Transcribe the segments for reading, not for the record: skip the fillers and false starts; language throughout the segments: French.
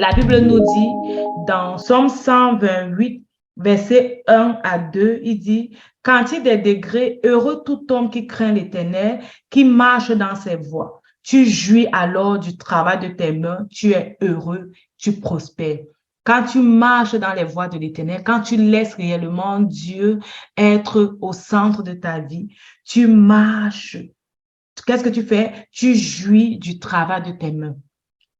La Bible nous dit dans Somme 128, verset 1 à 2, il dit, quantité des degrés, heureux tout homme qui craint l'Éternel, qui marche dans ses voies. Tu jouis alors du travail de tes mains, tu es heureux, tu prospères. Quand tu marches dans les voies de l'Éternel, quand tu laisses réellement Dieu être au centre de ta vie, tu marches. Qu'est-ce que tu fais? Tu jouis du travail de tes mains.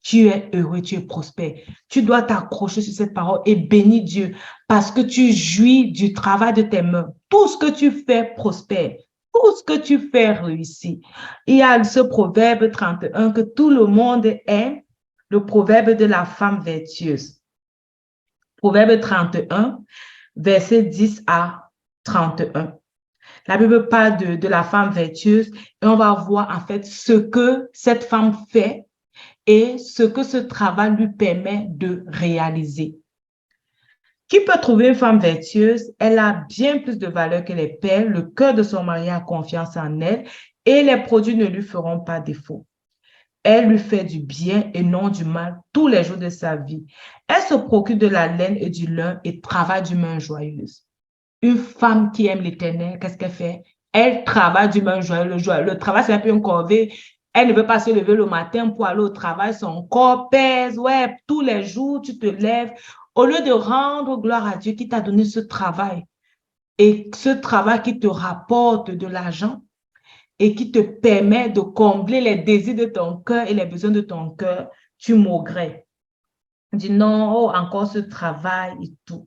Tu es heureux, tu es prospère. Tu dois t'accrocher sur cette parole et bénir Dieu parce que tu jouis du travail de tes mains. Tout ce que tu fais prospère. Tout ce que tu fais réussit. Il y a ce proverbe 31 que tout le monde aime, le proverbe de la femme vertueuse. Proverbe 31, verset 10 à 31. La Bible parle de la femme vertueuse et on va voir en fait ce que cette femme fait et ce que ce travail lui permet de réaliser. Qui peut trouver une femme vertueuse? Elle a bien plus de valeur que les perles. Le cœur de son mari a confiance en elle et les produits ne lui feront pas défaut. Elle lui fait du bien et non du mal tous les jours de sa vie. Elle se procure de la laine et du lin et travaille d'une main joyeuse. Une femme qui aime l'Éternel, qu'est-ce qu'elle fait? Elle travaille d'une main joyeuse. Le travail, c'est un peu une corvée. Elle ne veut pas se lever le matin pour aller au travail. Son corps pèse. Ouais, tous les jours, tu te lèves. Au lieu de rendre gloire à Dieu qui t'a donné ce travail et ce travail qui te rapporte de l'argent et qui te permet de combler les désirs de ton cœur et les besoins de ton cœur, tu maugrais. Dis non, oh, encore ce travail et tout.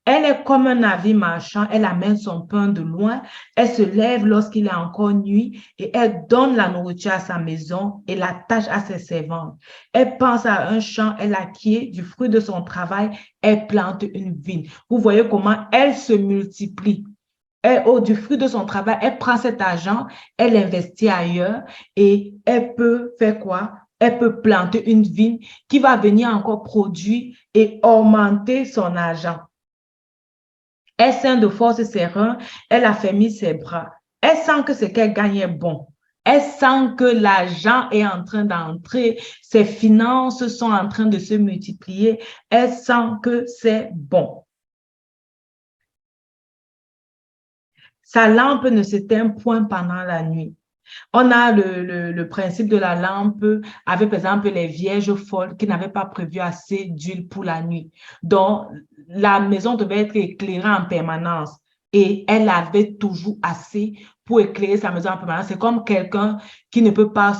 Elle est comme un navire marchand, elle amène son pain de loin, elle se lève lorsqu'il est encore nuit et elle donne la nourriture à sa maison et la tâche à ses servantes. Elle pense à un champ, elle acquiert du fruit de son travail, elle plante une vigne. Vous voyez comment elle se multiplie. Du fruit de son travail, elle prend cet argent, elle investit ailleurs et elle peut faire quoi? Elle peut planter une vigne qui va venir encore produire et augmenter son argent. Elle sent de force ses reins, elle affermit ses bras. Elle sent que ce qu'elle gagne est bon. Elle sent que l'argent est en train d'entrer, ses finances sont en train de se multiplier. Elle sent que c'est bon. Sa lampe ne s'éteint point pendant la nuit. On a le principe de la lampe avec, par exemple, les vierges folles qui n'avaient pas prévu assez d'huile pour la nuit. Donc, la maison devait être éclairée en permanence et elle avait toujours assez pour éclairer sa maison en permanence. C'est comme quelqu'un qui ne peut pas,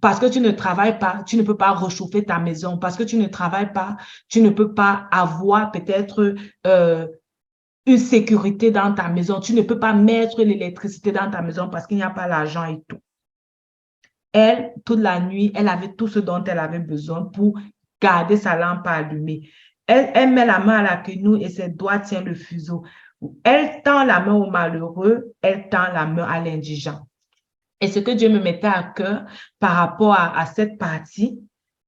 parce que tu ne travailles pas, tu ne peux pas réchauffer ta maison. Parce que tu ne travailles pas, tu ne peux pas avoir peut-être une sécurité dans ta maison. Tu ne peux pas mettre l'électricité dans ta maison parce qu'il n'y a pas l'argent et tout. Elle, toute la nuit, elle avait tout ce dont elle avait besoin pour garder sa lampe allumée. Elle met la main à la quenouille et ses doigts tiennent le fuseau. Elle tend la main au malheureux, elle tend la main à l'indigent. Et ce que Dieu me mettait à cœur par rapport à cette partie,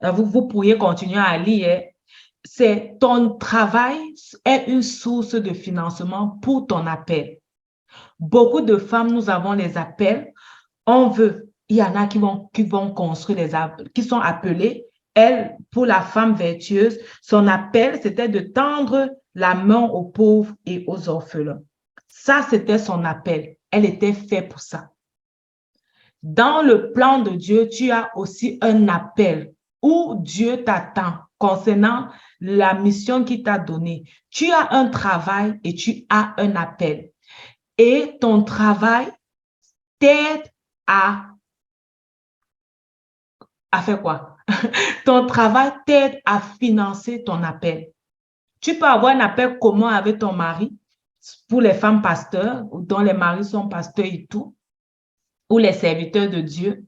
vous pourriez continuer à lire, c'est ton travail est une source de financement pour ton appel. Beaucoup de femmes, nous avons les appels. On veut, il y en a qui vont construire qui sont appelées. Elle, pour la femme vertueuse, son appel, c'était de tendre la main aux pauvres et aux orphelins. Ça, c'était son appel. Elle était faite pour ça. Dans le plan de Dieu, tu as aussi un appel où Dieu t'attend concernant la mission qu'il t'a donnée. Tu as un travail et tu as un appel. Et ton travail t'aide à faire quoi? Ton travail t'aide à financer ton appel. Tu peux avoir un appel commun avec ton mari pour les femmes pasteurs, dont les maris sont pasteurs et tout, ou les serviteurs de Dieu.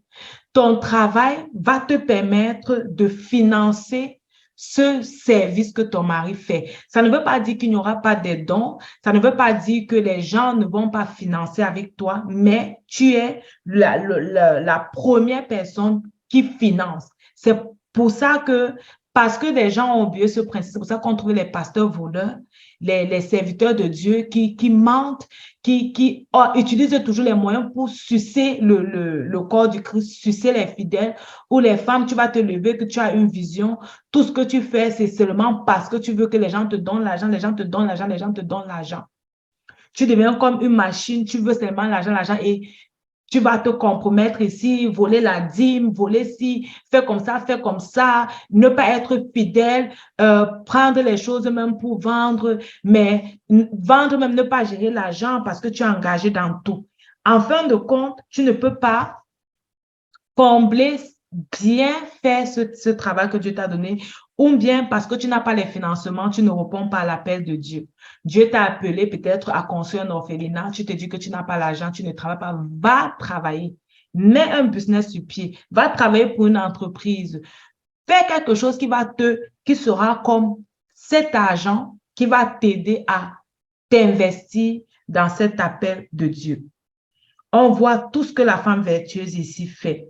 Ton travail va te permettre de financer ce service que ton mari fait. Ça ne veut pas dire qu'il n'y aura pas des dons, ça ne veut pas dire que les gens ne vont pas financer avec toi, mais tu es la première personne qui finance. C'est pour ça que parce que des gens ont oublié ce principe. C'est pour ça qu'on trouve les pasteurs voleurs, les serviteurs de Dieu qui mentent, qui utilisent toujours les moyens pour sucer le corps du Christ, sucer les fidèles, ou les femmes, tu vas te lever, que tu as une vision. Tout ce que tu fais, c'est seulement parce que tu veux que les gens te donnent l'argent, les gens te donnent l'argent, les gens te donnent l'argent. Tu deviens comme une machine, tu veux seulement l'argent, l'argent, et tu vas te compromettre ici, voler la dîme, voler ci, faire comme ça, ne pas être fidèle, prendre les choses même pour vendre, mais vendre même ne pas gérer l'argent parce que tu es engagé dans tout. En fin de compte, tu ne peux pas combler, bien faire ce travail que Dieu t'a donné, ou bien parce que tu n'as pas les financements, tu ne réponds pas à l'appel de Dieu. Dieu t'a appelé peut-être à construire un orphelinat, tu te dis que tu n'as pas l'argent, tu ne travailles pas, va travailler. Mets un business sur pied, va travailler pour une entreprise. Fais quelque chose qui sera comme cet argent qui va t'aider à t'investir dans cet appel de Dieu. On voit tout ce que la femme vertueuse ici fait.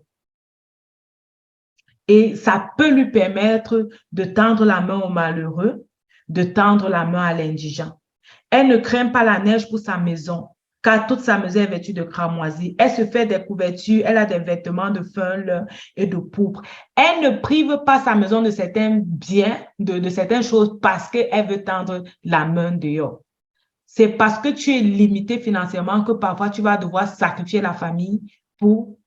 Et ça peut lui permettre de tendre la main au malheureux, de tendre la main à l'indigent. Elle ne craint pas la neige pour sa maison, car toute sa maison est vêtue de cramoisie. Elle se fait des couvertures, elle a des vêtements de fin et de pourpre. Elle ne prive pas sa maison de certains biens, de certaines choses, parce qu'elle veut tendre la main dehors. C'est parce que tu es limité financièrement que parfois tu vas devoir sacrifier la famille pour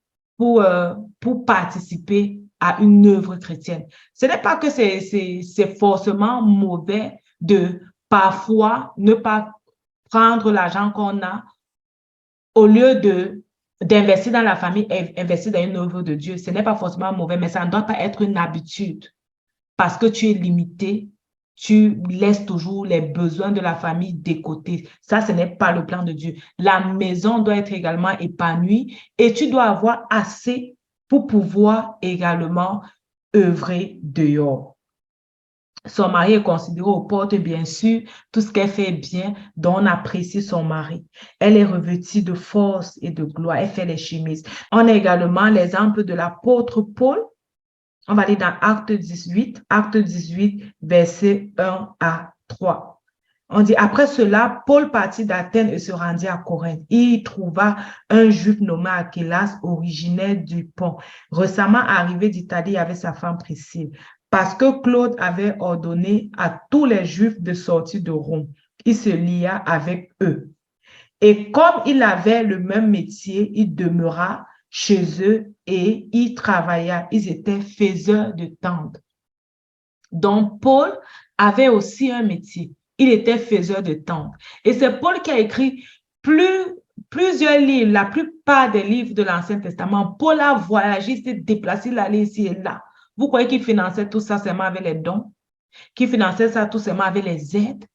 participer à une œuvre chrétienne. Ce n'est pas que c'est forcément mauvais de parfois ne pas prendre l'argent qu'on a au lieu d'investir dans la famille et investir dans une œuvre de Dieu. Ce n'est pas forcément mauvais, mais ça ne doit pas être une habitude parce que tu es limité. Tu laisses toujours les besoins de la famille de côté. Ça, ce n'est pas le plan de Dieu. La maison doit être également épanouie et tu dois avoir assez pour pouvoir également œuvrer dehors. Son mari est considéré aux portes, bien sûr, tout ce qu'elle fait bien, dont on apprécie son mari. Elle est revêtue de force et de gloire. Elle fait les chemises. On a également l'exemple de l'apôtre Paul. On va aller dans Acte 18, versets 1 à 3. On dit, après cela, Paul partit d'Athènes et se rendit à Corinthe. Il y trouva un juif nommé Aquillas, originaire du Pont, récemment arrivé d'Italie avec sa femme Priscille, parce que Claude avait ordonné à tous les juifs de sortir de Rome. Il se lia avec eux. Et comme il avait le même métier, il demeura chez eux et il travailla. Ils étaient faiseurs de tentes. Donc, Paul avait aussi un métier. Il était faiseur de tentes. Et c'est Paul qui a écrit plusieurs livres, la plupart des livres de l'Ancien Testament. Paul a voyagé, il s'est déplacé, il allait ici et là. Vous croyez qu'il finançait tout ça seulement avec les dons? Qu'il finançait ça tout seulement avec les aides?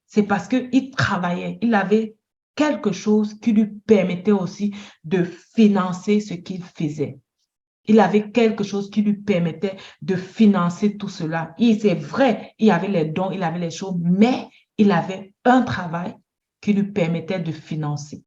C'est parce qu'il travaillait. Il avait quelque chose qui lui permettait aussi de financer ce qu'il faisait. Il avait quelque chose qui lui permettait de financer tout cela. C'est vrai, il avait les dons, il avait les choses, mais il avait un travail qui lui permettait de financer.